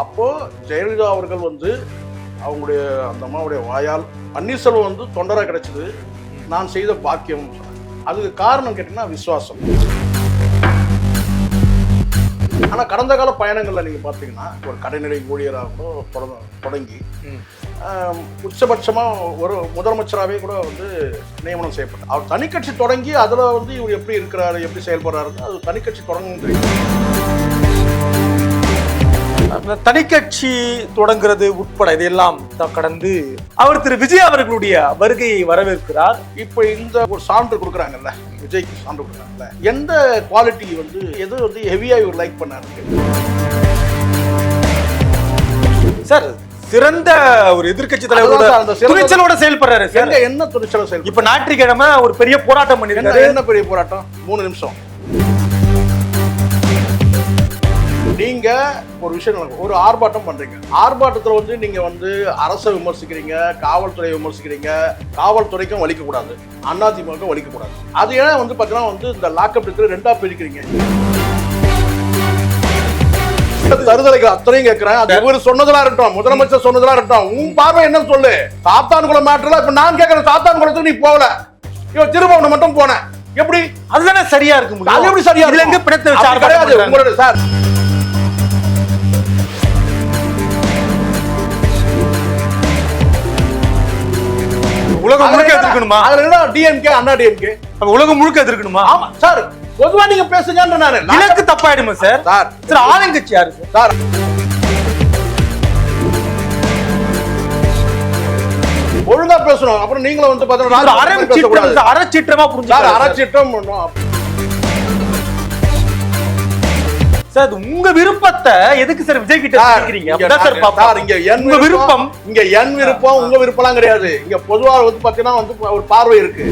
அப்போ ஜெயலலிதா அவர்கள் வந்து அவங்களுடைய அந்த அம்மாவுடைய வாயால் பன்னீர்செல்வம் வந்து தொண்டரா கிடைச்சது நான் செய்த பாக்கியம். அதுக்கு காரணம் கேட்டீங்கன்னா விசுவாசம். ஆனா கடந்த கால பயணங்கள்ல நீங்க பாத்தீங்கன்னா ஒரு கடைநிலை ஊழியராக தொடங்கி உச்சபட்சமா ஒரு முதலமைச்சராகவே கூட வந்து நியமனம் செய்யப்பட்டார். அவர் தனிக்கட்சி தொடங்கி அதுல வந்து இவர் எப்படி இருக்கிறாரு, எப்படி செயல்படுறாரு, அது தனிக்கட்சி தொடங்கும் தெரியும். தனிக்கட்சி தொடங்குறது உட்பட இதையெல்லாம் கடந்து அவர் திரு விஜய் அவர்களுடைய வருகையை வரவேற்கிறார். இப்ப இந்த ஒரு சான்று கொடுக்குறாங்கல்ல, விஜய்க்கு சான்று கொடுக்குறாங்கல்ல, எந்த குவாலிட்டி வந்து எது வந்து ஹெவியா இவர் லைக் பண்ணாரு சார்? சிறந்த ஒரு எதிர்கட்சி தலைவர் துணிச்சலோட செயல்படுறாரு. என்ன துணிச்சலோட செயல்? இப்ப ஞாயிற்றுக்கிழமை ஒரு பெரிய போராட்டம் பண்ணிருக்காரு. என்ன பெரிய போராட்டம்? 3 நிமிஷம். நீங்க ஒரு விஷயம், ஒரு ஆர்ப்பாட்டம் பண்றீங்க. ஆர்ப்பாட்டத்துல வந்து நீங்க வந்து அரசை விமர்சிக்கிறீங்க, காவல்துறையை விமர்சிக்கிறீங்க. காவல்துறைக்கும் வலிக்க கூடாது, அதிமுக வலிக்க கூடாது. அது ஏன் வந்து பாத்தீங்கன்னா வந்து இந்த லாக்அப் இருக்கிற 2ஆ பிரிக்கிறீங்க. தருதலைகள் அத்தனையும் கேட்கிறேன். அது இவர் சொன்னதெல்லாம் இருக்கட்டும், முதலமைச்சர் சொன்னதெல்லாம் இருக்கட்டும், உன் பார்வை என்ன சொல்லு? சாத்தான்குளம் மேட்டர்ல இப்ப நான் கேட்கிறேன், சாத்தான்குளத்துக்கு நீ போகல, இவன் திருபுவனம் மட்டும் போன, எப்படி? அதுதானே சரியா இருக்கு முடியும்? அது எப்படி சரியா இருக்கு? எங்க பிணத்தை வச்சு கிடையாது உங்களோட சார். உலகம் முழுக்க எதிர்க்கணுமா? அதுல டிஎம்கே அண்ணா டிஎம்கே உலகம் முழுக்க எதிர்க்கணுமா? ஆமா சார், பொதுவா நீங்க பேசுங்கன்ற நானு. எனக்கு தப்பாயிடுமா சார்? சார் ஆளுங்கட்சி யாரு சார்? ஒழுங்கா பேசணும். அப்புறம் நீங்களும் வந்து பாத்தீங்கன்னா அறச்சீற்றமா புரிஞ்சு அறச்சீற்றம் சார். உங்க விருப்பத்தை எதுக்கு சார் விஜய் கிட்ட கேக்குறீங்க? இங்க என் விருப்பம், இங்க என் விருப்பம், உங்க விருப்பம்லாம் கிடையாது. இங்க பொதுவா வந்து பாத்தீங்கன்னா வந்து ஒரு பார்வை இருக்கு.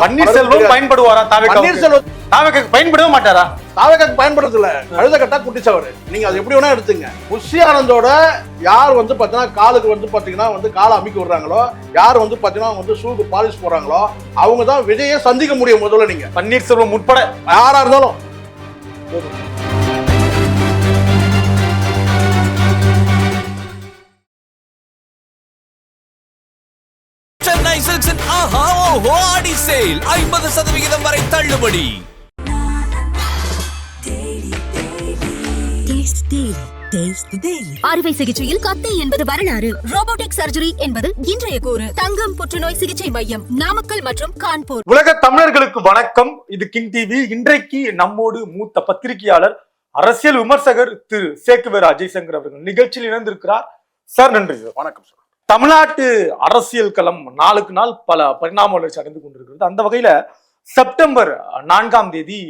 பன்னீர்செல்வம் பயன்படுவாரா? பன்னீர்செல்வம் தாவேக்கு பயன்படவே மாட்டாரா? தாவேக்கு பயன்படுறதுல கழுத கட்டா குட்டிச்சவரு. நீங்க அது எப்படி வேணா எடுத்துங்க. புஷி ஆனந்தோட யார் வந்து பாத்தீங்கன்னா காலுக்கு வந்து பாத்தீங்கன்னா வந்து காலை அமுக்கி விடுறாங்களோ, யார் வந்து பாத்தீங்கன்னா வந்து ஷூக்கு பாலிஷ் போடுறாங்களோ, அவங்க தான் விஜயை சந்திக்க முடியும். முதல்ல நீங்க பன்னீர்செல்வம் உட்பட யாரா இருந்தாலும் சென்னை சில்க்ஸின் ஆஹா ஓஹோ ஆடி சேல் 50% வரை தள்ளுபடி. அறுவை சிகிச்சையில் கத்தி என்பது வரலாறு, ரோபோட்டிக் சர்ஜரி என்பது இன்றைய கூறு. தங்கம் புற்றுநோய் சிகிச்சை மையம், நாமக்கல் மற்றும் கான்பூர். உலக தமிழர்களுக்கு வணக்கம். இது கிங் டிவி. இன்றைக்கு நம்மோடு மூத்த பத்திரிகையாளர், அரசியல் விமர்சகர் திரு சேக்குவேரா ஜெய்சங்கர் அவர்கள் நிகழ்ச்சியில் இணைந்திருக்கிறார். சார் நன்றி சார். வணக்கம் சார். தமிழ்நாட்டு அரசியல் களம் நாளுக்கு நாள் பல பரிணாம வளர்ச்சி அடைந்து கொண்டிருக்கிறது. அந்த வகையில செப்டம்பர் 4ஆம் தேதி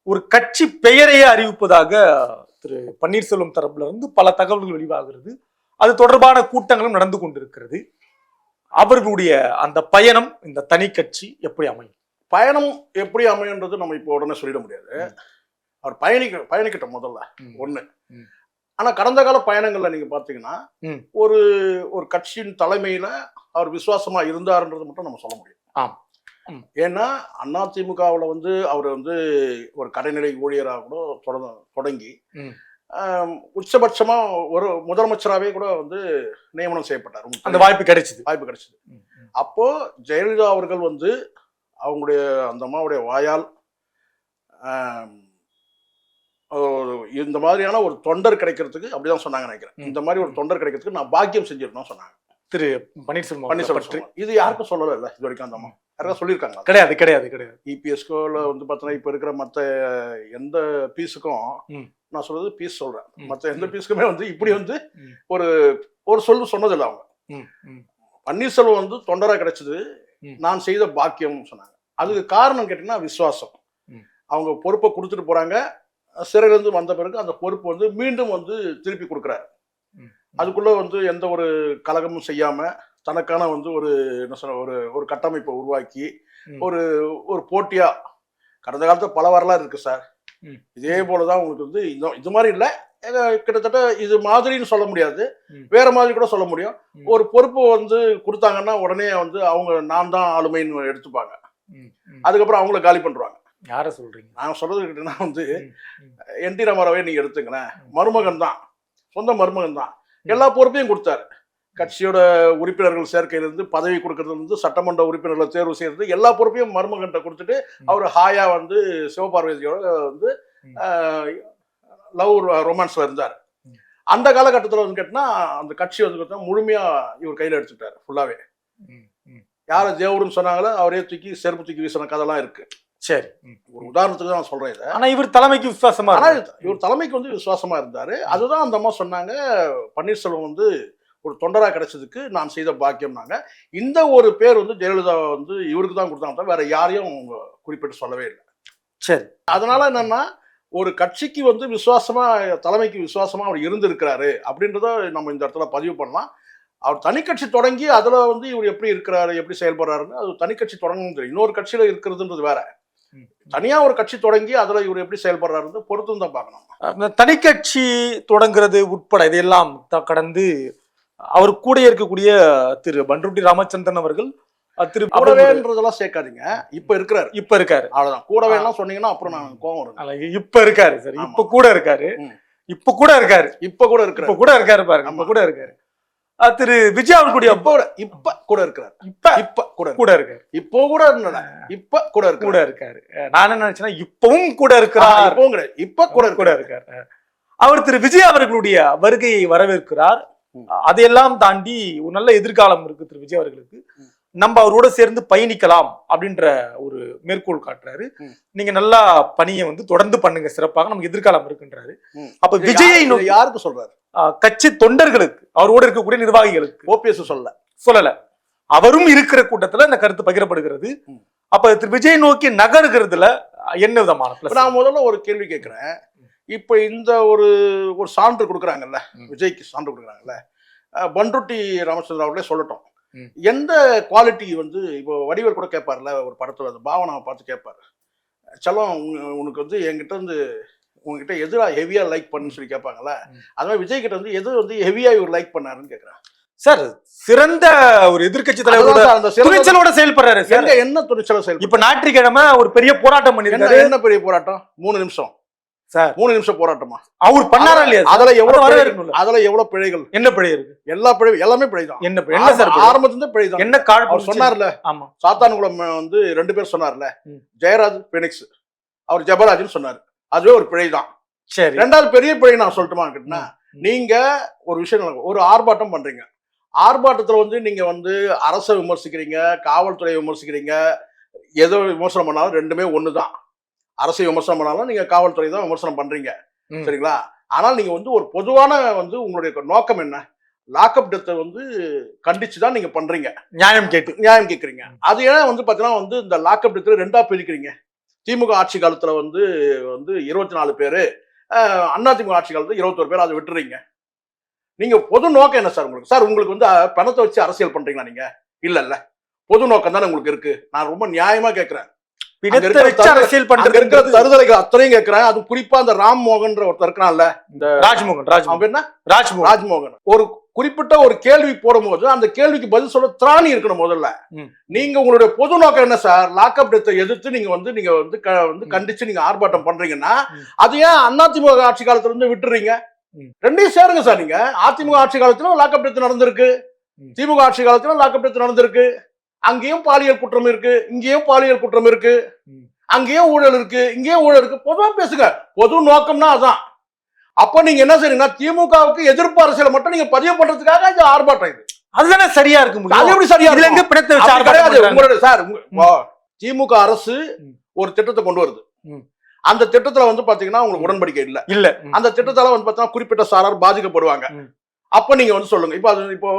ஒரு கட்சி பெயரையே அறிவிப்பதாக திரு பன்னீர்செல்வம் தரப்புல இருந்து பல தகவல்கள் வெளிவாகிறது. அது தொடர்பான கூட்டங்களும் நடந்து கொண்டிருக்கிறது. அவர்களுடைய அந்த பயணம், இந்த தனி கட்சி எப்படி அமையும்? பயணம் எப்படி அமையுன்றது நம்ம இப்போ உடனே சொல்லிட முடியாது. அவர் பயணிக்கட்டும் முதல்ல ஒண்ணு. ஆனா கடந்த கால பயணங்கள்ல நீங்க பாத்தீங்கன்னா ஒரு ஒரு கட்சியின் தலைமையில அவர் விசுவாசமா இருந்தாருன்றது மட்டும் நம்ம சொல்ல முடியும். ஏன்னா அதிமுகவுல வந்து அவர் வந்து ஒரு கடைநிலை ஊழியராக கூட தொடங்கி உச்சபட்சமா ஒரு முதலமைச்சராகவே கூட வந்து நியமனம் செய்யப்பட்டார். அந்த வாய்ப்பு கிடைச்சது. அப்போ ஜெயலலிதா அவர்கள் வந்து அவங்களுடைய அந்த அம்மாவுடைய வாயால் இந்த மாதிரியான ஒரு தொண்டர் கிடைக்கிறதுக்கு, அப்படிதான் சொன்னாங்க நினைக்கிறேன், இந்த மாதிரி ஒரு தொண்டர் கிடைக்கிறதுக்கு நான் பாக்கியம் செஞ்சிருந்தோம் சொன்னாங்க திரு பன்னீர்செல்வம். இது யாருக்கும் சொல்லல இல்ல இது வரைக்கும். அந்த அம்மா யாருக்கும் சொல்லியிருக்காங்க? கிடையாது. இபிஎஸ்கோல வந்து பார்த்தீங்கன்னா இப்ப இருக்கிற மற்ற எந்த பீஸுக்கும், நான் சொல்றது பீஸ் சொல்றேன், மற்ற எந்த பீஸுக்குமே வந்து இப்படி வந்து ஒரு ஒரு சொன்னது இல்லை அவங்க. பன்னீர்செல்வம் வந்து தொண்டரா கிடைச்சது நான் செய்த பாக்கியம் சொன்னாங்க. அதுக்கு காரணம் கேட்டீங்கன்னா விசுவாசம். அவங்க பொறுப்பை கொடுத்துட்டு போறாங்க. சிறையிலிருந்து வந்த பிறகு அந்த பொறுப்பு வந்து மீண்டும் வந்து திருப்பி கொடுக்குறாரு. அதுக்குள்ள வந்து எந்த ஒரு கலகமும் செய்யாம தனக்கான வந்து ஒரு என்ன சொல்ற ஒரு கட்டமைப்பை உருவாக்கி ஒரு ஒரு போட்டியா, கடந்த காலத்துல பல வரலாறு இருக்கு சார். இதே போலதான் உங்களுக்கு வந்து இது மாதிரி இல்லை, கிட்டத்தட்ட இது மாதிரின்னு சொல்ல முடியாது, வேற மாதிரி கூட சொல்ல முடியும். ஒரு பொறுப்பு வந்து கொடுத்தாங்கன்னா உடனே வந்து அவங்க நான் தான் ஆளுமைன்னு எடுத்துப்பாங்க. அதுக்கப்புறம் அவங்கள காலி பண்றாங்க. யார சொல்றீங்க? நான் சொல்றது கிட்டனா வந்து என்டி ராமாராவே நீங்க எடுத்துங்களேன், மருமகன் தான், சொந்த மருமகன் தான், எல்லா பொறுப்பையும் கொடுத்தாரு. கட்சியோட உறுப்பினர்கள் சேர்க்கையிலிருந்து பதவி கொடுக்கறதுலேருந்து சட்டமன்ற உறுப்பினர்களை தேர்வு செய்யறது எல்லா பொறுப்பையும் மருமகன்கிட்ட கொடுத்துட்டு அவர் ஹாயா வந்து சிவபார்வதியோட வந்து லவ் ரொமான்ஸ்ல இருந்தார். அந்த காலகட்டத்தில் வந்து கேட்டினா அந்த கட்சி வந்து பார்த்தா முழுமையா இவர் கையில் எடுத்துட்டார் ஃபுல்லாவே. யாரை தேவருன்னு சொன்னாங்களோ அவரே தூக்கி செருப்பு தூக்கி வீசின கதைலாம் இருக்கு. சரி, ஒரு உதாரணத்துக்கு தான் நான் சொல்றேன் இதை. ஆனா இவர் தலைமைக்கு விசுவாசமா, ஆனா இவர் தலைமைக்கு வந்து விசுவாசமா இருந்தாரு. அதுதான் அந்த அம்மா சொன்னாங்க, பன்னீர்செல்வம் வந்து ஒரு தொண்டரா கிடைச்சதுக்கு நான் செய்த பாக்கியம்னாங்க. இந்த ஒரு பேர் வந்து ஜெயலலிதா வந்து இவருக்கு தான் கொடுத்தாங்க, வேற யாரையும் அவங்க குறிப்பிட்டு சொல்லவே இல்லை. சரி, அதனால என்னன்னா ஒரு கட்சிக்கு வந்து விசுவாசமா, தலைமைக்கு விசுவாசமா அவர் இருந்திருக்கிறாரு அப்படின்றத நம்ம இந்த இடத்துல பதிவு பண்ணலாம். அவர் தனி கட்சி தொடங்கி அதுல வந்து இவர் எப்படி இருக்கிறாரு, எப்படி செயல்படுறாருன்னு, அது தனி கட்சி தொடங்க இன்னொரு கட்சியில இருக்கிறதுன்றது வேற. தனியா ஒரு கட்சி தொடங்கி அதுல இவர் எப்படி செயல்படுறாருன்னு பொறுத்து தான் பார்க்கணும். தனி கட்சி தொடங்குறது உட்பட இதையெல்லாம் கடந்து அவர் கூட இருக்கக்கூடிய திரு பண்ருட்டி ராமச்சந்திரன் அவர்கள் திரு கூடவேன்றதெல்லாம் சேர்க்காதீங்க, இப்ப இருக்காரு அவ்வளவுதான். கூடவே எல்லாம் சொன்னீங்கன்னா அப்புறம் நான் கோவம் வரும். இப்ப இருக்காரு சார், இப்ப கூட இருக்காரு, இப்ப கூட இருக்காரு, இப்ப கூட இருக்காரு, இப்ப கூட இருக்காரு பாருங்க, இப்ப கூட இருக்காரு. திரு விஜய் அவர்களுடைய இப்ப கூட இருக்கிறார், இப்ப கூட இருக்காரு, இப்போ கூட இப்ப கூட இருக்காரு. நான் என்ன நினைச்சேன்னா இப்பவும் கூட இருக்கிறார், இப்ப கூட இருக்காரு. அவர் திரு விஜய் அவர்களுடைய வருகையை வரவேற்கிறார். அதையெல்லாம் தாண்டி ஒரு நல்ல எதிர்காலம் இருக்கு திரு விஜய் அவர்களுக்கு, நம்ம அவரோட சேர்ந்து பயணிக்கலாம் அப்படின்ற ஒரு மேற்கோள் காட்டுறாரு. நீங்க நல்லா பணியை வந்து தொடர்ந்து பண்ணுங்க, சிறப்பாக நமக்கு எதிர்காலம் இருக்குன்றாரு. அப்ப விஜயை யாருக்கு சொல்றாரு? கட்சி தொண்டர்களுக்கு, அவரோட இருக்கக்கூடிய நிர்வாகிகளுக்கு. ஓபிஎஸ் சொல்லல, அவரும் இருக்கிற கூட்டத்துல இந்த கருத்து பகிரப்படுகிறது. அப்ப திரு விஜய் நோக்கி நகருகிறதுல என்ன விதமான? நான் முதல்ல ஒரு கேள்வி கேட்கிறேன். இப்ப இந்த ஒரு சான்று கொடுக்குறாங்கல்ல, விஜய்க்கு சான்று கொடுக்குறாங்கல்ல, பண்ருட்டி ராமச்சந்திரன் அவர்களே சொல்லட்டும், எந்த குவாலிட்டி வந்து இப்போ வடிவேல் கூட கேட்பார்ல ஒரு படத்துல, அந்த பாவனாவை பார்த்து கேட்பாரு, செல்லம் உனக்கு வந்து என்கிட்ட இருந்து உங்ககிட்ட எதுவா ஹெவியா லைக் பண்ணுன்னு சொல்லி கேட்பாங்கல்ல, அது மாதிரி விஜய் கிட்ட வந்து எது வந்து ஹெவியா இவர் லைக் பண்ணாருன்னு கேட்கிறேன். சார், சிறந்த ஒரு எதிர்க்கட்சி தலைவரோட துணிச்சலோட செயல்படுறாரு. என்ன துணிச்சலோட செயல்? இப்ப ஞாயிற்றுக்கிழமை ஒரு பெரிய போராட்டம் பண்ணிருக்காரு. என்ன பெரிய போராட்டம்? 3 நிமிஷம் சார், 3 நிமிஷம் போராட்டமா? அவர் பண்ணாரா இல்லையா? அதுல எவ்வளவு பிழைகள்? என்ன பிழை இருக்கு? எல்லா பிழை, எல்லாமே பிழைதான். என்ன பிழை சார்? ஆரம்பத்துல பிழை தான். என்ன கால் அவர் சொன்னார்ல, ஆமா, சாத்தான்குளம் வந்து 2 பேர் சொன்னார்ல, ஜெயராஜ் பெனிக்ஸ், அவர் ஜெபராஜ்னு சொன்னாரு, அதுவே ஒரு பிழை தான். சரி, 2வது பெரிய பிழை நான் சொல்லட்டுமா கேட்டா, நீங்க ஒரு விஷயம், ஒரு ஆர்ப்பாட்டம் பண்றீங்க, ஆர்ப்பாட்டத்துல வந்து நீங்க வந்து அரசை விமர்சிக்கிறீங்க, காவல்துறையை விமர்சிக்கிறீங்க, எதோ விமர்சனம் பண்ணாலும் ரெண்டுமே ஒண்ணுதான். அரசை விமர்சனம் பண்ணாலும் நீங்க காவல்துறை தான் விமர்சனம் பண்றீங்க, சரிங்களா? ஆனால் நீங்க வந்து ஒரு பொதுவான வந்து உங்களுடைய நோக்கம் என்ன? லாக்அப் டெத்தை வந்து கண்டிச்சுதான் நீங்க பண்றீங்க, நியாயம் கேட்கறீங்க. அது ஏன் வந்து பாத்தீங்கன்னா வந்து இந்த லாக்அப் டெத்துல 2ஆ பிரிக்கிறீங்க? திமுக ஆட்சி காலத்துல வந்து 24 பேரு, அதிமுக ஆட்சி காலத்துல 21 பேர், அதை விட்டுறீங்க. நீங்க பொது நோக்கம் என்ன சார் உங்களுக்கு? சார், உங்களுக்கு வந்து பணத்தை வச்சு அரசியல் பண்றீங்களா நீங்க? இல்ல, பொது நோக்கம் தானே உங்களுக்கு இருக்கு. நான் ரொம்ப நியாயமா கேட்கிறேன். தருதலைகள் அத்தனையும் கேட்கிறேன். அது குறிப்பா அந்த ராம்மோகன் ஒருத்தர் இருக்கிறான்ல, இந்த ராஜ்மோகன், ஒரு குறிப்பிட்ட ஒரு கேள்வி போடும்போது அந்த கேள்விக்கு பதில் சொல்ல திராணி இருக்கணும் முதல்ல. நீங்க உங்களுடைய பொது நோக்கம் என்ன சார்? லாக்அப் டெத்தை எதிர்த்து நீங்க வந்து கண்டிச்சு நீங்க ஆர்ப்பாட்டம் பண்றீங்கன்னா அது ஏன் அதிமுக ஆட்சி காலத்துல இருந்து விட்டுறீங்க? ரெண்டையும் சேருங்க சார். நீங்க அதிமுக ஆட்சி காலத்துல லாக்அப் டெத் நடந்திருக்கு, திமுக ஆட்சி காலத்துல லாக்அப் டெத் நடந்திருக்கு. அங்கேயும் பாலியல் குற்றம் இருக்கு, இங்கேயும் பாலியல் குற்றம் இருக்கு, அங்கேயும் ஊழல் இருக்கு, இங்கேயும் ஊழல் இருக்கு. பொதுவா பேசுங்க, பொது நோக்கம்னா அதான். அப்ப நீங்க என்ன செய்றீங்கன்னா, திமுகவுக்கு எதிர்ப்பு அரசியலை மட்டும் நீங்க பதிவு பண்றதுக்காக இந்த ஆர்ப்பாட்டம். இது அதுதானே சரியா இருக்கு? அது எப்படி சரியா இருக்கு? சார், திமுக அரசு ஒரு திட்டத்தை கொண்டு வருது, அந்த திட்டத்துல வந்து பாத்தீங்கன்னா உங்களுக்கு உடன்படிக்கை இல்ல, அந்த திட்டத்தால வந்து பாத்தீங்கன்னா குறிப்பிட்ட சாரார் பாதிக்கப்படுவாங்க. அப்ப நீங்க வந்து சொல்லுங்க. இப்போ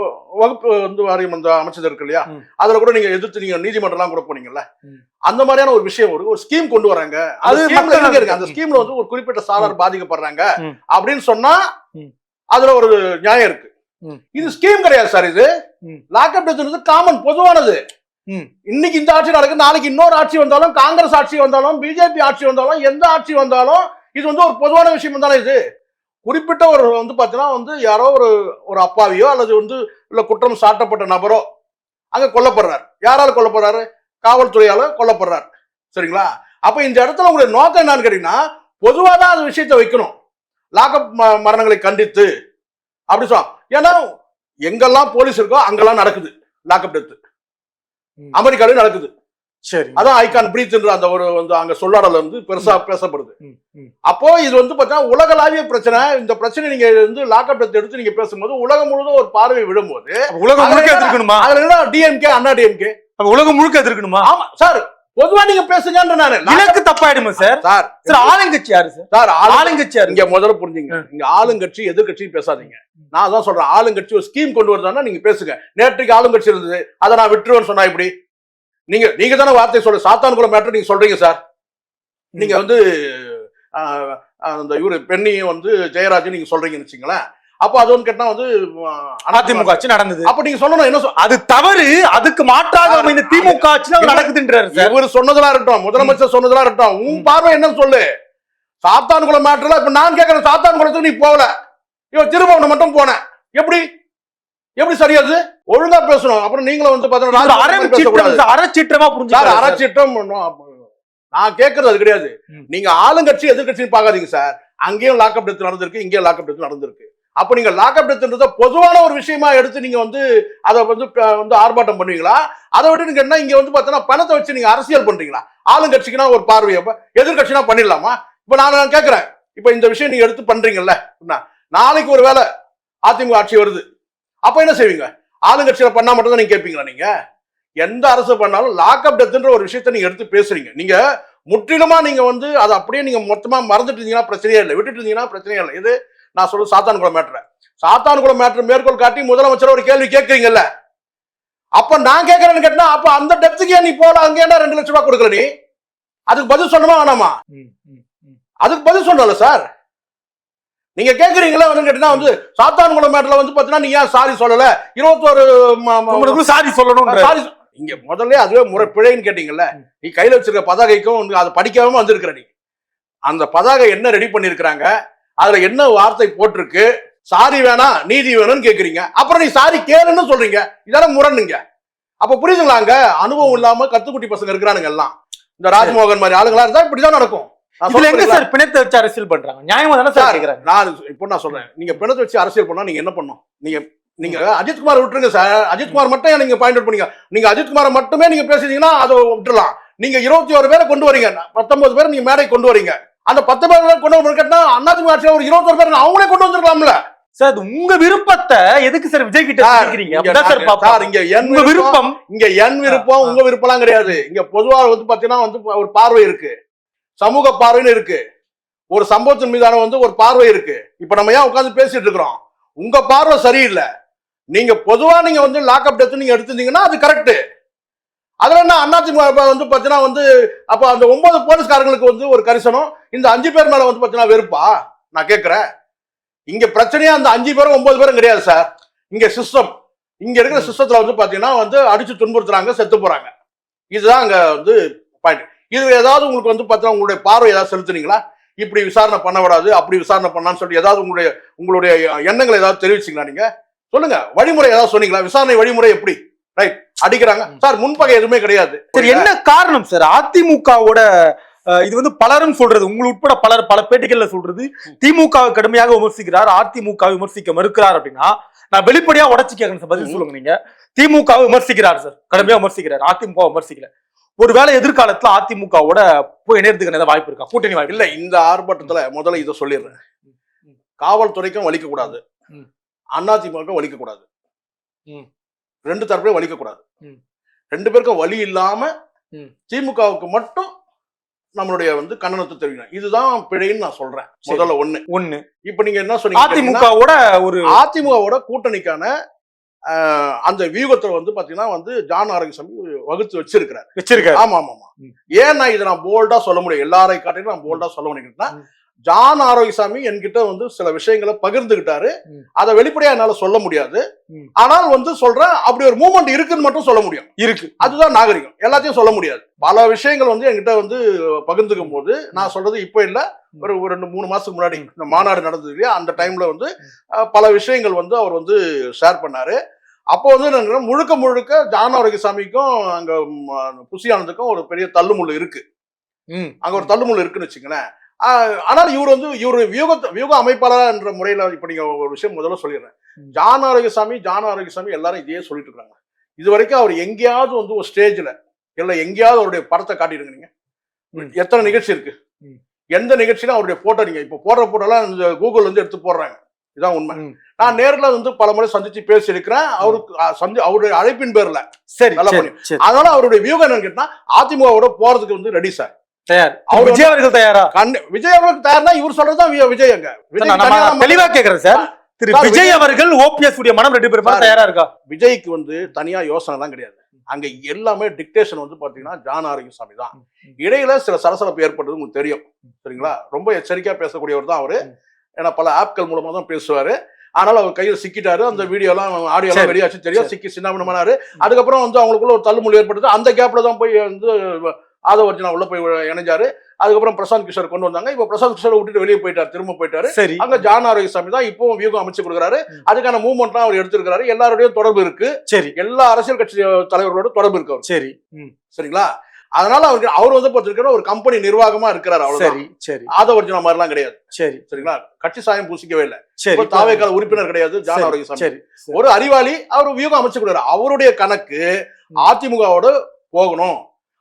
வகுப்பு வந்து வாரியம் அந்த அமைச்சது இருக்கு இல்லையா, அதுல கூட நீங்க எதிர்த்து நீங்க நீதிமன்றம் எல்லாம் கூட போனீங்கல்ல, அந்த மாதிரியான ஒரு விஷயம், ஒரு ஸ்கீம் கொண்டு வராங்க. அந்த ஸ்கீம்ல வந்து ஒரு குறிப்பிட்ட சாரார் பாதிக்கப்படுறாங்க அப்படின்னு சொன்னா அதுல ஒரு நியாயம் இருக்கு. இது ஸ்கீம் கிடையாது சார். இது லாக்அப் டெத் காமன், பொதுவானது. இன்னைக்கு இந்த ஆட்சி நடக்குது, நாளைக்கு இன்னொரு ஆட்சி வந்தாலும், காங்கிரஸ் ஆட்சி வந்தாலும், பிஜேபி ஆட்சி வந்தாலும், எந்த ஆட்சி வந்தாலும் இது வந்து ஒரு பொதுவான விஷயம் தானே. இது குறிப்பிட்ட ஒரு வந்து பாத்தீங்கன்னா வந்து யாரோ ஒரு அப்பாவியோ அல்லது வந்து இல்ல குற்றம் சாட்டப்பட்ட நபரோ அங்க கொல்லப்படுறாரு. யாரால கொல்லப்படுறாரு? காவல்துறையால கொல்லப்படுறாரு, சரிங்களா? அப்ப இந்த இடத்துல உங்களுடைய நோக்கம் என்னன்னு கேட்டீங்கன்னா பொதுவாக தான் அந்த விஷயத்தை வைக்கணும். லாக்அப் மரணங்களை கண்டித்து அப்படி சொல்லலாம். ஏன்னா எங்கெல்லாம் போலீஸ் இருக்கோ அங்கெல்லாம் நடக்குது லாக்அப் டெத். அமெரிக்காலையும் நடக்குது. சரி, அதான் ஐகான் பிரீத்ன்ற அந்த ஒரு வந்து அங்க சொல்லாடல வந்து பெருசா பேசப்படுது. அப்போ இது வந்து பாத்தீங்கன்னா உலகளாவிய பிரச்சனை. இந்த பிரச்சனை நீங்க வந்து லாக்அப் டெத் எடுத்து நீங்க பேசும்போது உலகம் முழுவதும் ஒரு பார்வை விடும்போது உலகம் முழுக்க எதிர்க்கணுமா? அதுல என்ன டிஎம்கே அண்ணா டிஎம்கே உலகம் முழுக்க எதிர்க்கணுமா? ஆமா சார், பொதுவா நீங்க பேசுங்கன்ற நானு. இலக்கு தப்பாயிடுமா சார்? சார் ஆளுங்கட்சி யாரு சார்? சார் ஆளுங்கட்சி யாரு? இங்க முதல்ல புரிஞ்சுங்க, இங்க ஆளுங்கட்சி எதிர்கட்சி பேசாதீங்க. நான் அதான் சொல்றேன், ஆளுங்கட்சி ஒரு ஸ்கீம் கொண்டு வருதான்னா நீங்க பேசுங்க. நேற்றுக்கு ஆளுங்கட்சி இருந்தது, அதை நான் விட்டுருவேன்னு சொன்னா இப்படி நீங்க தானே வார்த்தை சொல்ல சாத்தான்குளம் மேட்டர் நீங்க சொல்றீங்க சார். நீங்க வந்து அந்த இவரு பெண்ணியும் வந்து ஜெயராஜ் நீங்க சொல்றீங்கன்னு வச்சுங்களேன். அப்போ அது வந்து கேட்டா வந்து அதிமுக ஆட்சி நடந்தது. அப்ப நீங்க சொல்லணும் என்ன அது தவறு, அதுக்கு மாற்றாக அமைந்த திமுக ஆட்சி நடக்குதுன்றாரு. இவர் சொன்னதெல்லாம் இருக்கட்டும், முதலமைச்சர் சொன்னதெல்லாம் இருக்கட்டும், உன் பார்வை என்னன்னு சொல்லு. சாத்தான்குளம் மேட்டர்ல இப்ப நான் கேட்கறேன், சாத்தான்குளத்துக்கு நீ போகல, இவன் திருபுவனம் மட்டும் போன, எப்படி சரியாது? ஒழுங்கா பேசணும். அப்புறம் நீங்களும் வந்து அறச்சீற்றமா புரிஞ்சாரு. அறச்சீற்றம் நான் கேட்கறது அது கிடையாது. நீங்க ஆளுங்கட்சி எதிர்கட்சின்னு பாக்காதீங்க சார். அங்கேயும் லாக்அப் டெத் நடந்திருக்கு, இங்கேயும் லாக்அப் டெத் நடந்திருக்கு. அப்ப நீங்க லாக்அப் டெத்ன்றத பொதுவான ஒரு விஷயமா எடுத்து நீங்க வந்து அதை வந்து ஆர்ப்பாட்டம் பண்ணுவீங்களா? அதை விட்டு நீங்க என்ன இங்க வந்து பாத்தீங்கன்னா பணத்தை வச்சு நீங்க அரசியல் பண்றீங்களா? ஆளுங்கட்சிக்குன்னா ஒரு பார்வையை எதிர்கட்சினா பண்ணிடலாமா? இப்ப நான் கேட்கிறேன், இப்ப இந்த விஷயம் நீங்க எடுத்து பண்றீங்கல்ல, நாளைக்கு ஒரு வேளை அதிமுக ஆட்சி வருது, அப்ப என்ன செய்வீங்க? ஆளுங்கட்சியில பண்ணா மட்டும் தான் நீங்க கேட்பீங்களா? நீங்க எந்த அரசு பண்ணாலும் லாக்அப் டெத்ன்ற ஒரு விஷயத்த நீங்க எடுத்து பேசுறீங்க. நீங்க முற்றிலுமா நீங்க வந்து அதை அப்படியே நீங்க மொத்தமா மறந்துட்டு இருந்தீங்கன்னா பிரச்சனையே இல்லை, விட்டுட்டு இருந்தீங்கன்னா பிரச்சனையே இல்லை. இது நான் சொல்றது சாத்தான்குளம் மேட்டர் மேற்கோள் காட்டி முதலமைச்சர் ஒரு கேள்வி கேட்கறீங்கல்ல, அப்ப நான் கேட்கறேன்னு கேட்டா அப்ப அந்த டெப்த்துக்கு ஏன் நீ போல, அங்க என்ன 2 லட்சம் ரூபாய் கொடுக்கல? நீ அதுக்கு பதில் சொல்லணுமா வேணாமா? அதுக்கு பதில் சொல்லல சார். நீங்க கேக்குறீங்களா வந்து கேட்டீங்கன்னா வந்து சாத்தான்குளம் மேட்டர்ல வந்து பாத்தீங்கன்னா நீ ஏன் சாரி சொல்லல, 21 சாரி சொல்லணும், சாரி இங்க முதல்ல அதுவே முறை பிழைன்னு கேட்டீங்கல்ல. நீ கையில வச்சிருக்க பதாகைக்கும் அதை படிக்காம வந்திருக்கிற நீ. அந்த பதாகை என்ன ரெடி பண்ணிருக்கிறாங்க, அதுல என்ன வார்த்தை போட்டிருக்கு, சாரி வேணா நீதி வேணும்னு கேக்குறீங்க. அப்புறம் நீ சாரி கேளுன்னு சொல்றீங்க. இதெல்லாம் முரணுங்க. அப்ப புரியுதுங்களா? அங்க அனுபவம் இல்லாம கத்துக்குட்டி பசங்க இருக்கிறானுங்க எல்லாம். இந்த ராஜ்மோகன் மாதிரி ஆளுங்களா இருந்தா இப்படிதான் நடக்கும். பிணத்தை வச்சு அரசியல் பண்றாங்க, நியாயமா தானே சார் கேக்குறேன். நான் சொல்றேன், நீங்க பிணத்தை வச்சு அரசியல் பண்ணா நீங்க என்ன பண்ணும்? நீங்க அஜித்குமார் விட்டுருங்க சார். அஜித்குமார் மட்டும் நீங்க பாயிண்ட் அவுட் பண்ணீங்க. நீங்க அஜித்குமாரை மட்டுமே நீங்க பேசுறீங்கன்னா அதை விட்டுலாம். நீங்க 21 பேரை கொண்டு வரீங்க, 19 பேரை நீங்க மேடை கொண்டு வரீங்க. அந்த 10 பேர் கொண்டு வரீங்கன்னா அதிமுக ஆட்சியில் ஒரு 21 பேர் அவங்களே கொண்டு வந்திருக்கலாம்ல சார். உங்க விருப்பத்தை எதுக்கு சார் விஜய் கிட்ட கேக்குறீங்க? இங்க விருப்பம், இங்க என் விருப்பம் உங்க விருப்பம்லாம் கிடையாது. இங்க பொதுவா வந்து பாத்தீங்கன்னா வந்து ஒரு பார்வை இருக்கு, சமூக பார்வைன்னு இருக்கு, ஒரு சம்பவத்தின் மீதான வந்து ஒரு பார்வை இருக்கு. இப்ப நம்ம ஏன் உட்கார்ந்து பேசிட்டு இருக்கிறோம்? உங்க பார்வை சரியில்லை. நீங்க பொதுவா நீங்க வந்து லாக்அப் டெத் நீங்க எடுத்துட்டீங்கன்னா அது கரெக்ட். அதுல என்ன அதிமுக வந்து பாத்தீங்கன்னா வந்து அப்ப அந்த 9 போலீஸ்காரங்களுக்கு வந்து ஒரு கரிசனம், இந்த 5 பேர் மேல வந்து பாத்தீங்கன்னா வெறுப்பா? நான் கேட்கிறேன். இங்க பிரச்சனையா அந்த 5 பேரும் 9 பேரும் கிடையாது சார். இங்க சிஸ்டம், இங்க இருக்கிற சிஸ்டத்துல வந்து பாத்தீங்கன்னா வந்து அடிச்சு துன்புறுத்துறாங்க, செத்து போறாங்க. இதுதான் அங்க வந்து பாயிண்ட். இது ஏதாவது உங்களுக்கு வந்து பாத்தீங்கன்னா உங்களுடைய பார்வை ஏதாவது செலுத்துனீங்களா? இப்படி விசாரணை பண்ண விடாது, அப்படி விசாரணை பண்ணான்னு சொல்லி ஏதாவது உங்களுடைய எண்ணங்களை ஏதாவது தெரிவிச்சிங்களா? நீங்க சொல்லுங்க, வழிமுறை ஏதாவது சொன்னீங்களா? விசாரணை வழிமுறை எப்படி? ரைட், அடிக்கிறாங்க சார், முன்பகை எதுவுமே கிடையாது. என்ன காரணம் சார்? அதிமுகவோட இது வந்து பலரும் சொல்றது, உங்கள் உட்பட பல பேட்டிகள்ல சொல்றது, திமுகவை கடுமையாக விமர்சிக்கிறார், அதிமுகவை விமர்சிக்க மறுக்கிறார் அப்படின்னா நான் வெளிப்படையா உடச்சு கேட்கணும் சார், பதில் சொல்லுங்க. நீங்க திமுகவை விமர்சிக்கிறார் சார், கடுமையா விமர்சிக்கிறார், அதிமுக விமர்சிக்கல. ஒருவேளை எதிர்காலத்துல அதிமுகவோட போய் இணையத்துக்கு வாய்ப்பு இருக்கா? கூட்டணி வாய்ப்பு இல்ல. இந்த ஆர்ப்பாட்டத்துல முதல்ல இதை சொல்லிடுறேன், காவல்துறைக்கும் வலிக்க கூடாது, அதிமுக வலிக்க கூடாது, 2 தரப்பையும் வலிக்க கூடாது. 2 பேருக்கும் வலி இல்லாம திமுகவுக்கு மட்டும் நம்மளுடைய வந்து கண்டனத்தை தெரிவிக்கணும். இதுதான் பிழைன்னு நான் சொல்றேன். முதல்ல ஒண்ணு. இப்ப நீங்க என்ன சொன்னீங்க? அதிமுகவோட கூட்டணிக்கான அந்த வியூகத்தை வந்து பாத்தீங்கன்னா வந்து ஜான் ஆரோக்கியசாமி வகுத்து வச்சிருக்காரு. ஆமா. ஏன் இதை நான் போல்டா சொல்ல முடியும், எல்லாரை காட்டிலும் நான் போல்டா சொல்ல முடியும்னா, ஜான் ஆரோக்கியசாமி என்கிட்ட வந்து சில விஷயங்களை பகிர்ந்துகிட்டாரு. அதை வெளிப்படையா என்னால சொல்ல முடியாது. ஆனால் வந்து சொல்றேன், அப்படி ஒரு மூவ்மெண்ட் இருக்குன்னு மட்டும் சொல்ல முடியும். இருக்கு, அதுதான் நாகரிகம். எல்லாத்தையும் சொல்ல முடியாது. பல விஷயங்கள் வந்து என்கிட்ட வந்து பகிர்ந்துக்கும் போது நான் சொல்றது இப்ப இல்ல, ஒரு 2-3 மாசத்துக்கு முன்னாடி இந்த மாநாடு நடந்தது இல்லையா, அந்த டைம்ல வந்து பல விஷயங்கள் வந்து அவர் வந்து ஷேர் பண்ணாரு. அப்போ வந்து முழுக்க ஜான் ஆரோக்கியசாமிக்கும் அங்க புசி ஆனந்துக்கும் ஒரு பெரிய தள்ளுமுள்ளு இருக்கு. அங்க ஒரு தள்ளுமுள் இருக்குன்னு வச்சுங்களேன். ஆனால் இவர் வியூக அமைப்பாளர் என்ற முறையில இப்ப நீங்க ஒரு விஷயம் முதல்ல சொல்லிடுறேன். ஜான் ஆரோக்கியசாமி எல்லாரும் இதையே சொல்லிட்டு இருக்காங்க. இது வரைக்கும் அவர் எங்கேயாவது ஒரு ஸ்டேஜ்ல இல்ல எங்கேயாவது அவருடைய படத்தை காட்டிடுங்க. நீங்க எத்தனை நிகழ்ச்சி இருக்கு, எந்த நிகழ்ச்சியிலும் அவருடைய போட்டோ நீங்க இப்ப போடுற போட்டோலாம் இந்த கூகுள் எடுத்து போடுறாங்க. இதான் உண்மை. நான் நேரில் பல முறை சந்திச்சு பேசி இருக்கிறேன். அவருடைய அழைப்பின் பேர்ல சரி நல்லா பண்ணி. அதனால அவருடைய வியூகம் என்னன்னு கேட்டா அதிமுகவோட போறதுக்கு ரெடி சார். தயார். விஜய் அவர்கள் தயாரா? விஜய் அவர்களுக்கு தயார்னா இவர் சொல்றதுதான் விஜய். அங்க தெளிவா கேக்குறேன் சார். திரு விஜய் அவர்கள் ஓபிஎஸ் உடைய மனம் ரெண்டு பேரும் தயாரா இருக்கா? விஜய்க்கு தனியா யோசனை தான் கிடையாது. அங்க எல்லாமே டிக்டேஷன் பாத்தீங்கன்னா ஜான் ஆரோக்கியசாமி தான். இடையில சில சலசலப்பு ஏற்பட்டது உங்களுக்கு தெரியும் சரிங்களா. ரொம்ப எச்சரிக்கையா பேசக்கூடியவர் தான் அவரு. ஏன்னா பல ஆப்கள் மூலமா தான் பேசுவாரு. ஆனால் அவர் கையில் சிக்கிட்டாரு. அந்த வீடியோலாம் ஆடியோலாம் வெளியாச்சு தெரியும். சிக்கி சின்னாபின்னமானாரு. அதுக்கப்புறம் அவங்களுக்குள்ள ஒரு தள்ளுமுள் ஏற்பட்டது. அந்த கேப்ல தான் போய் ஆதவர்ஜனா உள்ள போய் இணைஞ்சாரு. அதுக்கப்புறம் பிரசாந்த் கிஷோர் கொண்டு வந்தாங்க. இப்ப பிரசாந்த் கிஷோர் விட்டுட்டு வெளியே போயிட்டாரு, திரும்ப போயிட்டாரு. சரி, அங்க ஜான் ஆரோக்கியசாமி தான் இப்பவும் வியூகம் அமைச்சு கொடுக்குறாரு. அதுக்கான மூவ்மெண்ட்லாம் அவர் எடுத்திருக்காரு. எல்லாரோடையும் தொடர்பு இருக்கு. சரி, எல்லா அரசியல் கட்சி தலைவர்களோட தொடர்பு இருக்கு அவர். சரி, சரிங்களா. அதனால அவர் பார்த்திருக்கிற ஒரு கம்பெனி நிர்வாகமா இருக்கிறாரு. சரி, சரி. ஆதவர்ஜனா மாதிரிலாம் கிடையாது. சரி, சரிங்களா. கட்சி சாயம் பூசிக்கவே இல்லை. சரி, தாவேக்கால உறுப்பினர் கிடையாது ஜான் ஆரோக்கியசாமி. ஒரு அறிவாளி. அவர் வியூகம் அமைச்சு கொடுக்குறாரு. அவருடைய கணக்கு அதிமுகவோட போகணும்.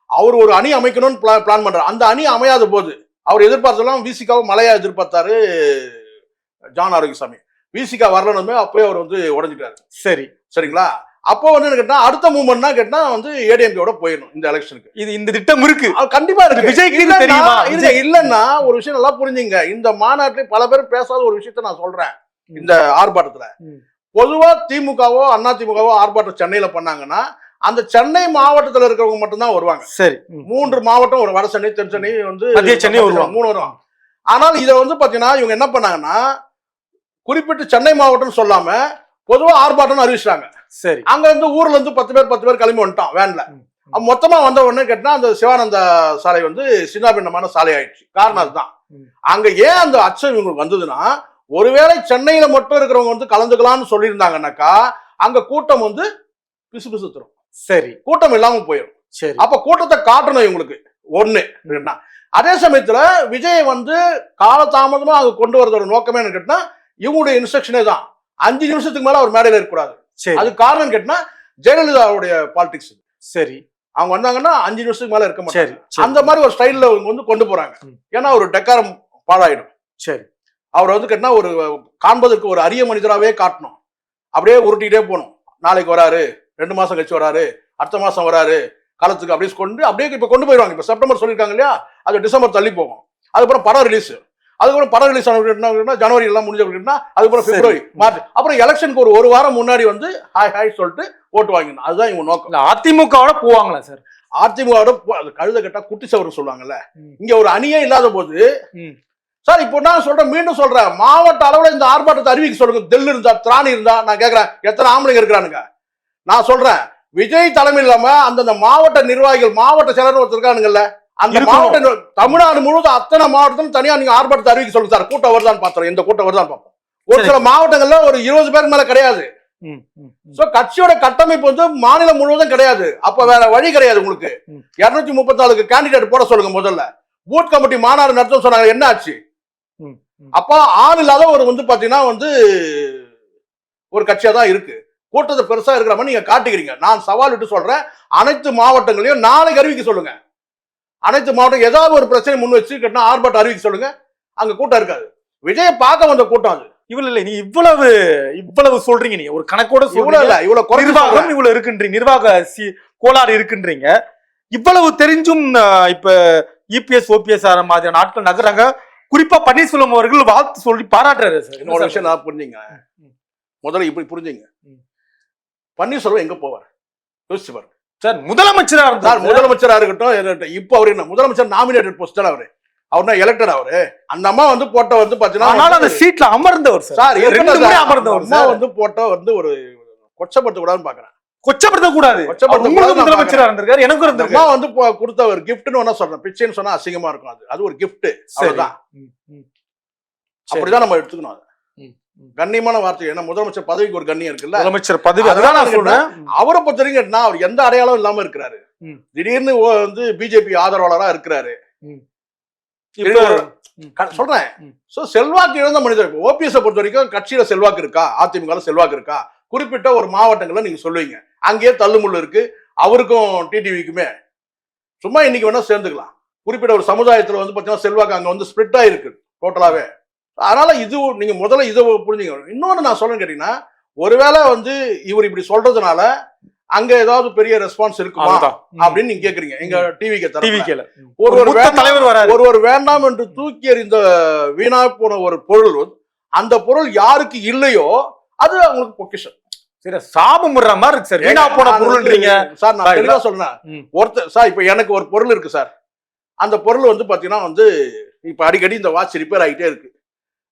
அவர் ஒரு அணி அமைக்கணும்னு பிளான் பண்றாரு. அந்த அணி அமையாத போது அவர் எதிர்பார்த்தெல்லாம் விசிகாவை மலையா எதிர்பார்த்தாரு ஜான் ஆரோக்கியசாமி. விசிகா வரலன்னு அப்பவே அவர் உடஞ்சிட்டாரு. சரி, சரிங்களா. அப்போ கேட்டா அடுத்த மூவ்மெண்ட்னா கேட்டா ஏடிஎம்கேவோட போயிடணும் இந்த எலெக்ஷனுக்கு. இந்த திட்டம் இருக்கு, கண்டிப்பா இருக்கு. விஜய்க்கு தெரியுமா? இல்லன்னா ஒரு விஷயம் நல்லா புரிஞ்சுங்க. இந்த மாநாட்டில் பல பேர் பேசாத ஒரு விஷயத்த நான் சொல்றேன். இந்த ஆர்ப்பாட்டத்துல பொதுவா திமுகவோ அதிமுகவோ ஆர்ப்பாட்டம் சென்னையில பண்ணாங்கன்னா அந்த சென்னை மாவட்டத்தில் இருக்கிறவங்க மட்டும்தான் வருவாங்க. சரி, 3 மாவட்டம், ஒரு வட சென்னை, தென் சென்னை, மத்திய சென்னை வருவாங்க. 3 வருவாங்க. ஆனால் இதை பாத்தீங்கன்னா இவங்க என்ன பண்ணாங்கன்னா குறிப்பிட்டு சென்னை மாவட்டம் சொல்லாம பொதுவா ஆர்ப்பாட்டம் அறிவிச்சாங்க. சரி, அங்க ஊர்ல 10 பேர் கிளம்பி வந்துட்டான் வேன்ல. மொத்தமா வந்த உடனே கேட்டா அந்த சிவானந்த சாலை சின்னாபின்னமான சாலை ஆயிடுச்சு. காரணம் அதுதான். அங்க ஏன் அந்த அச்சம் இவங்களுக்கு வந்ததுன்னா, ஒருவேளை சென்னையில மட்டும் இருக்கிறவங்க கலந்துக்கலாம்னு சொல்லியிருந்தாங்கன்னாக்கா அங்க கூட்டம் பிசு பிசு தரும். சரி, கூட்டம் இல்லாம போயிடும். சரி, அப்ப கூட்டத்தை காட்டணும் இவங்களுக்கு ஒண்ணு. அதே சமயத்துல விஜய் காலதாமதமா அங்க கொண்டு வரதோட நோக்கமே என்ன கேட்டா இவங்களுடைய இன்ஸ்ட்ரக்ஷனே தான் 5 நிமிஷத்துக்கு மேல அவர் மேடையில இருக்கக்கூடாது. அது காரணம் கேட்டா ஜெயலலிதாவுடைய பாலிடிக்ஸ். சரி, அவங்க வந்தாங்கன்னா 5 நிமிஷத்துக்கு மேல இருக்க மாட்டாங்க. அந்த மாதிரி ஒரு ஸ்டைல்ல கொண்டு போறாங்க. ஏன்னா ஒரு டெக்காரம் பாழாயிடும். சரி, அவர் கேட்டா ஒரு காண்பதற்கு ஒரு அரிய மனிதராகவே காட்டணும். அப்படியே உருட்டிக்கிட்டே போகணும். நாளைக்கு வராரு, 2 மாசம் கழிச்சு வராரு, அடுத்த மாசம் வராரு, காலத்துக்கு அப்படியே இப்ப கொண்டு போயிடுவாங்க. இப்ப செப்டம்பர் சொல்லியிருக்காங்க இல்லையா, அது டிசம்பர் தள்ளி போகும். அதுக்கப்புறம் படம் ரிலீஸ், அதுக்கப்புறம் படம் ரிலீஸ் ஆன ஜனவரி எல்லாம் முடிஞ்சா அதுக்கப்புறம் பிப்ரவரி, மார்ச், அப்புறம் எலெக்ஷனுக்கு ஒரு வாரம் முன்னாடி ஹாய் ஹாய் சொல்லிட்டு ஓட்டு வாங்கணும். அதுதான் இவங்க நோக்கம். அதிமுகவோட போவாங்களா சார்? அதிமுகவோட கழுத கட்டா குட்டி சவறு சொல்லுவாங்கல்ல. இங்க ஒரு அணியே இல்லாத போது சார், இப்போ நான் சொல்றேன், மீண்டும் சொல்றேன், மாவட்ட அளவுல இந்த ஆர்ப்பாட்டத்தை அறிவிக்க சொல்லுங்க. தெல்லு இருந்தா, திராணி இருந்தா, நான் கேட்கிறேன் எத்தனை ஆம்பளைங்க இருக்கிறானுங்க. நான் சொல்றேன், விஜய் தலைமையில் இல்லாம அந்தந்த மாவட்ட நிர்வாகிகள், மாவட்ட செயலர் ஒருத்தர் இருக்கானுங்கல்ல, அந்த மாவட்ட தமிழ்நாடு முழுவதும் அத்தனை மாவட்டத்திலும் தனியா நீங்க ஆர்ப்பாட்டத்தை அறிவிக்க சொல்லுங்க சார். கூட்டம் வருதான்னு பாத்துறோம், எந்த கூட்டம் வருதான்னு பார்ப்போம். ஒரு சில மாவட்டங்கள்ல ஒரு 20 பேருக்கு மேல கிடையாது. கட்சியோட கட்டமைப்பு மாநிலம் முழுவதும் கிடையாது. அப்ப வேற வழி கிடையாது உங்களுக்கு. 234 கேண்டிடேட் போட சொல்லுங்க. முதல்ல பூத் கமிட்டி மாநாடு நடத்த சொன்னாங்க, என்ன ஆச்சு? அப்ப ஆள் இல்லாத ஒரு பாத்தீங்கன்னா ஒரு கட்சியா தான் இருக்கு. கூட்டத்தை பெருசா இருக்கிற மாதிரி நீங்க காட்டுகிறீங்க. நான் சவால் விட்டு சொல்றேன், அனைத்து மாவட்டங்களையும் நாளைக்கு அறிவிக்க சொல்லுங்க. அனைத்து மாவட்டம் ஏதாவது ஒரு பிரச்சனை முன் வச்சு கேட்டா ஆர்ப்பாட்டம் அறிவிக்க சொல்லுங்க. அங்க கூட்டம் இருக்காது. விஜய பார்க்க வந்த கூட்டம் அது. இவ்வளவு நீ இவ்வளவு சொல்றீங்க, நீ ஒரு கணக்கோட இவ்வளவு நிர்வாகம் இவ்வளவு இருக்குன்றீங்க, நிர்வாக கோளாறு இருக்குன்றீங்க. இவ்வளவு தெரிஞ்சும் இப்ப இபிஎஸ் ஓபிஎஸ் ஆற மாதிரியான நாட்கள் நகராங்க. குறிப்பா பன்னீர்செல்வம் அவர்கள் வாழ்த்து சொல்லி பாராட்டுறாரு சார். இன்னொரு விஷயம் நான் புரிஞ்சுங்க, முதல்ல இப்படி புரிஞ்சுங்க. பன்னீர்செல்வம் எங்க போவார் யோசிச்சு பாருங்க சார். முதலமைச்சரா இருந்தார், முதலமைச்சரா இருக்கட்டும். இப்ப அவரு என்ன முதலமைச்சர் நாமினேட்டட் போஸ்ட் அவரு, அவர்னா எலெக்டட். அவரு அந்த அம்மா போட்ட பாத்தீங்கன்னா அந்த சீட்ல அமர்ந்தவர் சார். அமர்ந்தவர் அம்மா போட்ட ஒரு கொச்சப்படுத்த கூடாதுன்னு பாக்குறேன். கொச்சப்படுத்த கூடாது. முதலமைச்சரா இருந்திருக்காரு, எனக்கு இருந்திருக்கா. கொடுத்த ஒரு கிஃப்ட்னு சொல்றேன். பிச்சைன்னு சொன்னா அசிங்கமா இருக்கும். அது ஒரு கிஃப்ட். அவ்வளவுதான். அப்படிதான் நம்ம எடுத்துக்கணும். அது கண்ணியமான வார்த்தை. ஏன்னா முதலமைச்சர் பதவிக்கு ஒரு கண்ணியம் இருக்குல்ல, முதலமைச்சர் பதவி. அதுதான் நான் சொல்றேன். அவரை பொறுத்தவரைக்கும் அவர் எந்த அடையாளம் இல்லாம இருக்கிறாரு. திடீர்னு பிஜேபி ஆதரவாளரா இருக்கிறாரு. சொல்றேன். ம். சோ செல்வாக்கு இழந்த மனிதர் ஓபிஎஸ் பொறுத்த வரைக்கும் கட்சியில செல்வாக்கு இருக்கா, அதிமுக செல்வாக்கு இருக்கா, குறிப்பிட்ட ஒரு மாவட்டங்கள்ல நீங்க சொல்லுவீங்க, அங்கேயே தள்ளுமுள்ளு இருக்கு அவருக்கும் டிடிவிக்குமே. சும்மா இன்னைக்கு வேணா சேர்ந்துக்கலாம். குறிப்பிட்ட ஒரு சமுதாயத்துல வந்து பாத்தீங்கன்னா செல்வாக்கு அங்க வந்து ஸ்பிளிட் ஆயிருக்கு டோட்டலாவே. அதனால இது நீங்க முதல்ல இதை புரிஞ்சுங்க. இன்னொன்னு நான் சொல்றேன்னு கேட்டீங்கன்னா, ஒருவேளை வந்து இவர் இப்படி சொல்றதுனால அங்க ஏதாவது பெரிய ரெஸ்பான்ஸ் இருக்குமா அப்படின்னு நீங்க கேக்குறீங்க. எங்க டிவிக்கு ஒருவர் வேண்டாம் என்று தூக்கி எறிந்த வீணா போன ஒரு பொருள், அந்த பொருள் யாருக்கு இல்லையோ அது அவங்களுக்கு பொக்கிஷம். சரி, சாபம் விடுற மாதிரி இருக்கு சார். வீணா போன பொருள்ன்றீங்க சார். நான் தெளிவா சொல்றேன். ஒருத்தர் சார், இப்ப எனக்கு ஒரு பொருள் இருக்கு சார். அந்த பொருள் வந்து பாத்தீங்கன்னா வந்து இப்ப அடிக்கடி இந்த வாட்ச் ரிப்பேர் ஆகிட்டே இருக்கு.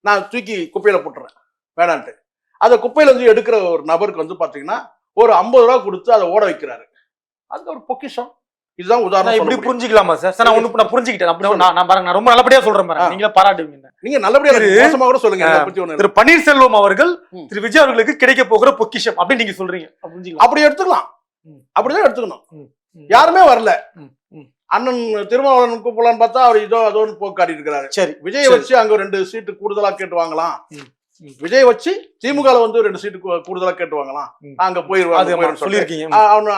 நான் தூக்கி குப்பையில போட்டுறேன் வேணான்ட்டு. அந்த குப்பையில இருந்து எடுக்கிற ஒரு நபருக்கு வந்து பாத்தீங்கன்னா ஒரு 50 ரூபா கொடுத்து அதை ஓட வைக்கிறாரு. அது ஒரு பொக்கிஷம். இதுதான் உதாரணம். இப்படி புரிஞ்சுக்கலாமா சார்? சார் நான் புரிஞ்சுக்கிட்டேன். நான் ரொம்ப நல்லபடியா சொல்றேன். நீங்களே பாராட்டுவீங்க. நீங்க நல்லபடியா மோசமா கூட சொல்லுங்க. திரு பன்னீர்செல்வம் அவர்கள் திரு விஜய் அவர்களுக்கு கிடைக்க போகிற பொக்கிஷம் அப்படின்னு நீங்க சொல்றீங்க. அப்படி எடுத்துக்கலாம். அப்படிதான் எடுத்துக்கணும். யாருமே வரல. அண்ணன் திருமாவளவன் கூப்பிடலான்னு பார்த்தா அவர் இதோ அதோன்னு போக்கு காட்டிட்டு இருக்கிறாரு. சரி, விஜய் வச்சு அங்க 2 சீட்டு கூடுதலா கேட்டு வாங்கலாம். விஜய் வச்சு திமுக வந்து 2 சீட்டு கூடுதலா கேட்டு வாங்கலாம். அங்க போயிருவாங்க.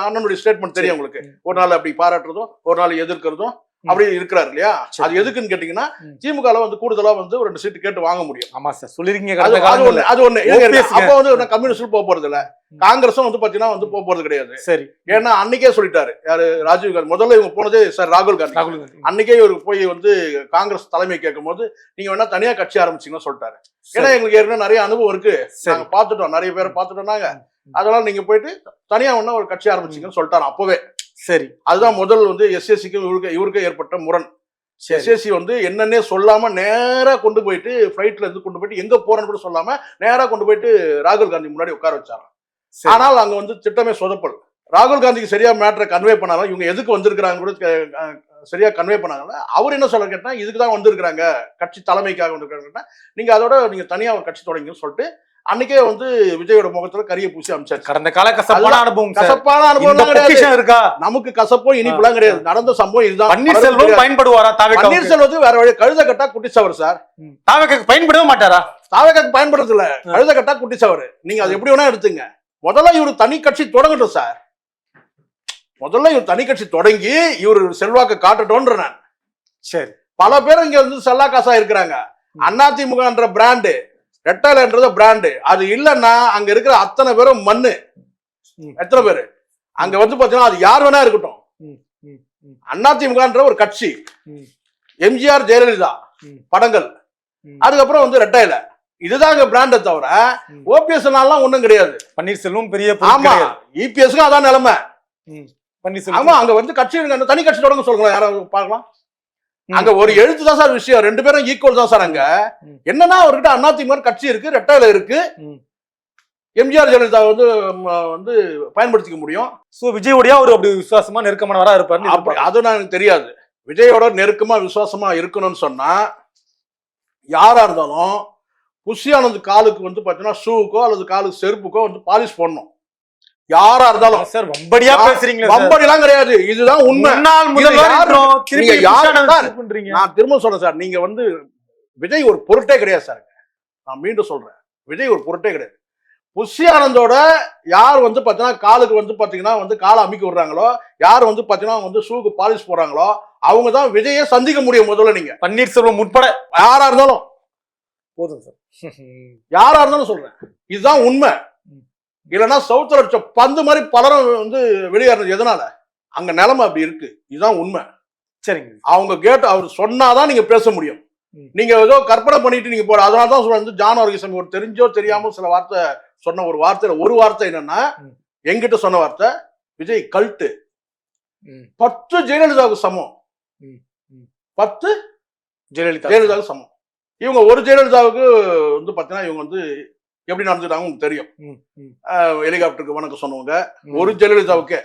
அண்ணனுடைய ஸ்டேட்மெண்ட் தெரியும் உங்களுக்கு. ஒரு நாள் அப்படி பாராட்டுறதும் ஒரு நாள் எதிர்க்கிறதும் அப்படி இருக்கிறாரு இல்லையா? அது எதுக்குன்னு கேட்டீங்கன்னா, திமுக வந்து கூடுதலா வந்து 2 சீட்டு கேட்டு வாங்க முடியும். ஆமா சார், சொல்லிருக்கீங்க. அது ஒண்ணு. அப்ப வந்து கம்யூனிஸ்ட் போக போறது இல்ல, காங்கிரஸும் வந்து பாத்தீங்கன்னா வந்து போக போறது கிடையாது. சரி, ஏன்னா அன்னைக்கே சொல்லிட்டாரு யாரு, ராஜீவ் காந்தி. முதல்ல இவங்க போனதே சார் ராகுல் காந்தி. அன்னைக்கே இவருக்கு போய் வந்து காங்கிரஸ் தலைமை கேட்கும் போது நீங்க வேணா தனியா கட்சி ஆரம்பிச்சீங்கன்னு சொல்லிட்டாரு. ஏன்னா எங்களுக்கு ஏற்கனவே நிறைய அனுபவம் இருக்கு, நாங்க பாத்துட்டோம், நிறைய பேரை பாத்துட்டோம்னாங்க. அதனால நீங்க போயிட்டு தனியா ஒண்ணா ஒரு கட்சி ஆரம்பிச்சீங்கன்னு சொல்லிட்டாரு அப்பவே. சரி, அதுதான் முதல் வந்து எஸ்எஸ்சிக்கும் இவருக்கும் ஏற்பட்ட முரண். எஸ்எஸ்சி வந்து என்னன்னே சொல்லாம நேரா கொண்டு போயிட்டு ஃபிளைட்ல இருந்து கொண்டு போயிட்டு எங்க போறேன்னு கூட சொல்லாம நேரா கொண்டு போயிட்டு ராகுல் காந்தி முன்னாடி உட்கார வச்சாங்க. ஆனால் அங்க வந்து திட்டமே சொதப்பல். ராகுல் காந்திக்கு சரியா மேட்டரை கன்வே பண்ணாலும் இவங்க எதுக்கு வந்திருக்கிறாங்க கூட சரியா கன்வே பண்ணாங்கல்ல. அவர் என்ன சொல்ல கேட்டா, இதுக்குதான் வந்திருக்கிறாங்க, கட்சி தலைமைக்காக வந்திருக்காங்க, நீங்க அதோட நீங்க தனியா ஒரு கட்சி தொடங்கின்னு சொல்லிட்டு அன்னைக்கே வந்து விஜயோட முகத்துல கரிய பூசி அமைச்சாரு. கடந்த கால கசப்பான அனுபவம் இருக்கா? நமக்கு கசப்போ இனிப்புலாம் கிடையாது. நடந்த சம்பவம் இதுதான். பன்னீர்செல்வம் பயன்படுவாரா? பன்னீர்செல்வத்துக்கு வேற வழி. கழுத கட்டா குட்டிச்சவர் சார். தாவேக்காக்கு பயன்படவே மாட்டாரா? தாவேக்காக்கு பயன்படுறது இல்ல, கழுத கட்டா குட்டிச்சவர். நீங்க அது எப்படி வேணா எடுத்துங்க. முதல்ல இவரு தனி கட்சி தொடங்கட்டும் சார். முதல்ல இவர் தனி கட்சி தொடங்கி இவர் செல்வாக்கு காட்டட்டும்ன்ற நான். சரி, பல பேர் இங்க வந்து செல்லா காசா இருக்கிறாங்க. அதிமுகன்ற பிராண்டு, ரெட்டலைன்றது பிராண்டு. அது இல்லைன்னா அங்க இருக்கிற அத்தனை பேரும் மண்ணு. எத்தனை பேரு அங்க வந்து பாத்தீங்கன்னா அது யார் வேணா இருக்கட்டும். அதிமுகன்ற ஒரு கட்சி, எம்ஜிஆர் ஜெயலலிதா படங்கள், அதுக்கப்புறம் வந்து ரெட்டையில, இதுதான் அங்க பிராண்டை தவிர ஓபிஎஸ் ஒண்ணும் கிடையாது. பன்னீர்செல்வம் பெரிய. ஆமா, இபிஎஸ்க்கு அதான் நிலைமை. ஆமா, அங்க வந்து கட்சி தனி கட்சி தொடங்க சொல்லுங்க, யாராவது பார்க்கலாம். அங்க ஒரு எழுத்து தான் சார் விஷயம். 2 பேரும் ஈக்குவல் தான் சார். அங்க என்னன்னா அவர்கிட்ட அதிமுக கட்சி இருக்கு, ரெட்டையில இருக்கு, எம்ஜிஆர் ஜெயலலிதா வந்து பயன்படுத்திக்க முடியும். சோ விஜயோடய ஒரு அப்படி விசுவாசமா நெருக்கமானவரா இருப்பாரு. அது எனக்கு தெரியாது. விஜயோட நெருக்கமா விசுவாசமா இருக்கணும்னு சொன்னா யாரா இருந்தாலும் புஷி ஆனந்த் காலுக்கு வந்து பாத்தீங்கன்னா ஷூக்கோ அல்லது காலுக்கு செருப்புக்கோ வந்து பாலிஷ் போடணும். யாரா இருந்தாலும் சார் வம்படியா பேசுறீங்க. வம்படிலாம் கிடையாது, இதுதான் உண்மை. நான் திரும்ப சொல்றேன் சார், நீங்க வந்து விஜய் ஒரு பொருட்டே கிடையாது சார். நான் மீண்டும் சொல்றேன், விஜய் ஒரு பொருட்டே கிடையாது. புஷி ஆனந்தோட யார் வந்து பாத்தீங்கன்னா காலுக்கு வந்து பாத்தீங்கன்னா வந்து காலை அமிக்கி விடுறாங்களோ, யார் வந்து பாத்தீங்கன்னா வந்து ஷூக்கு பாலிஷ் போடுறாங்களோ அவங்க தான் விஜயை சந்திக்க முடியும். முதல்ல நீங்க பன்னீர்செல்வம் உட்பட யாரா இருந்தாலும் போதும் சார், யாரா இருந்தாலும் சொல்றேன், இதுதான் உண்மை. இல்லைன்னா சவுத்துல அடிச்ச பந்து மாதிரி பலரும் வந்து வெளியேறது. எதனால? அங்க நிலைமை அப்படி இருக்கு. இதுதான் உண்மை. சரிங்க, அவங்க கேட்டு அவர் சொன்னாதான் நீங்க பேச முடியும். நீங்க ஏதோ கற்பனை பண்ணிட்டு நீங்க போற. அதனாலதான் சொல்ற ஜான் ஆரோக்கியசாமி ஒரு தெரிஞ்சோ தெரியாம சில வார்த்தை சொன்ன ஒரு வார்த்தை என்னன்னா, எங்கிட்ட சொன்ன வார்த்தை, விஜய் கல்ட்டு 10 ஜெயலலிதாவுக்கு சமம். 10 ஜெயலலிதாவுக்கு சமம். இவங்க ஒரு ஜெயலலிதாவுக்கு வந்து பாத்தீங்கன்னா இவங்க வந்து எப்படி நடந்துட்டாங்க உங்களுக்கு தெரியும். ஹெலிகாப்டருக்கு வணக்கம் சொன்னவங்க ஒரு ஜெயலலிதாவுக்கே.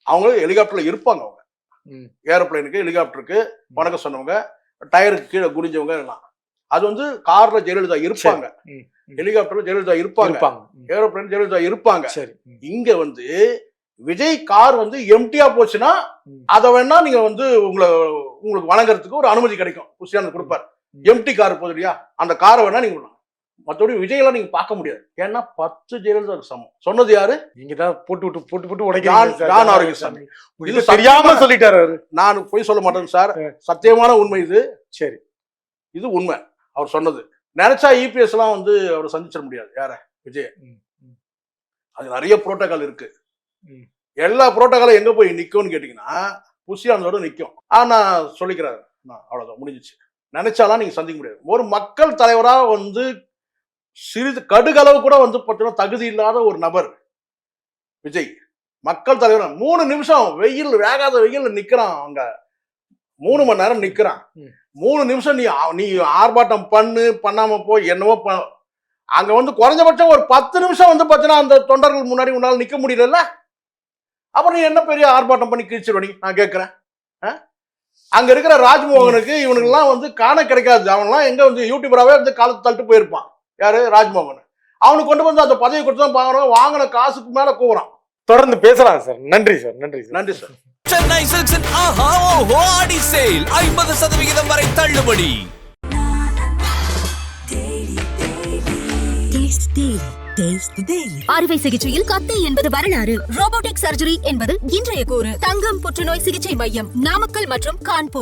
அவங்க ஹெலிகாப்டர்ல இருப்பாங்க. அவங்க ஏரோப்ளைனுக்கு ஹெலிகாப்டருக்கு வணக்கம் சொன்னவங்க, டயருக்கு கீழே குடிஞ்சவங்க எல்லாம். அது வந்து கார்ல ஜெயலலிதா இருப்பாங்க, ஹெலிகாப்டர்ல ஜெயலலிதா இருப்பாங்க, ஏரோப்ளைன் ஜெயலலிதா இருப்பாங்க. இங்க வந்து விஜய் கார் வந்து எம்டியா போச்சுன்னா அதை வேணா நீங்க வந்து உங்களுக்கு வழங்குறதுக்கு ஒரு அனுமதி கிடைக்கும். புஷியானந்த் கொடுப்பார். எம்டி கார் போகுது இல்லையா, அந்த காரை வேணா நீங்க மற்றபடி விஜயெல்லாம் நீங்க பார்க்க முடியாது. ஏன்னா 10 ஜெயலலிதா சமம். சொன்னது யாரு? நீங்க தான் போட்டு ஜான் ஆரோக்கியசாமி. இது தெரியாம சொல்லிட்டாரு. நான் போய் சொல்ல மாட்டேன் சார், சத்தியமான உண்மை இது. சரி, இது உண்மை அவர் சொன்னது. நினைச்சா இபிஎஸ் எல்லாம் வந்து அவரை சந்திச்சிட முடியாது. யார? விஜய். அது நிறைய புரோட்டோகால் இருக்கு. எல்லா புரோட்டோகாலும் எங்க போய் நிக்கும்னு கேட்டீங்கன்னா புஷியானந்தோட நிக்கும். ஆனா சொல்லிக்கிறாரு, அவ்வளவுதான், முடிஞ்சிச்சு. நினைச்சாலாம் நீங்க சந்திக்க முடியாது. ஒரு மக்கள் தலைவரா வந்து சிறிது கடுகளவு கூட வந்து பார்த்தீங்கன்னா தகுதி இல்லாத ஒரு நபர் விஜய். மக்கள் தலைவர் 3 நிமிஷம் வெயில், வேகாத வெயில் நிக்கிறான். அங்க 3 மணி நேரம் நிக்கிறான். 3 நிமிஷம் நீ ஆர்ப்பாட்டம் பண்ணாம போய் என்னவோ அங்க வந்து குறைஞ்சபட்சம் ஒரு 10 நிமிஷம் வந்து பார்த்தீங்கன்னா அந்த தொண்டர்கள் முன்னாடி உன்னால நிக்க முடியல. அப்புறம் நீ என்ன பெரிய ஆர்ப்பாட்டம் பண்ணி கிழிச்சிருவ? நான் கேட்கிறேன். அங்க இருக்கிற ராஜ்மோகனுக்கு இவனுக்கெல்லாம் வந்து காண கிடைக்காது. அவன்லாம் எங்க வந்து யூடியூபராகவே வந்து காலத்து தள்ளிட்டு போயிருப்பான். யாரு? ராஜ்மோகன். அவனுக்கு கொண்டு வந்து அந்த பதவி கொடுத்து தான் பாக்குறோம். வாங்கின காசுக்கு மேல கூவுறான். தொடர்ந்து பேசலாம் சார். நன்றி சார். நன்றி சார். சென்னை சில்க்ஸின் ஆஹா ஓஹோ ஆடி சேல் 50% வரை தள்ளுபடி. அறுவை சிகிச்சையில் கத்தை என்பது வரலாறு, ரோபோட்டிக் சர்ஜரி என்பது இன்றைய கூறு. தங்கம் புற்றுநோய் சிகிச்சை மையம், நாமக்கல் மற்றும் கான்பூர்.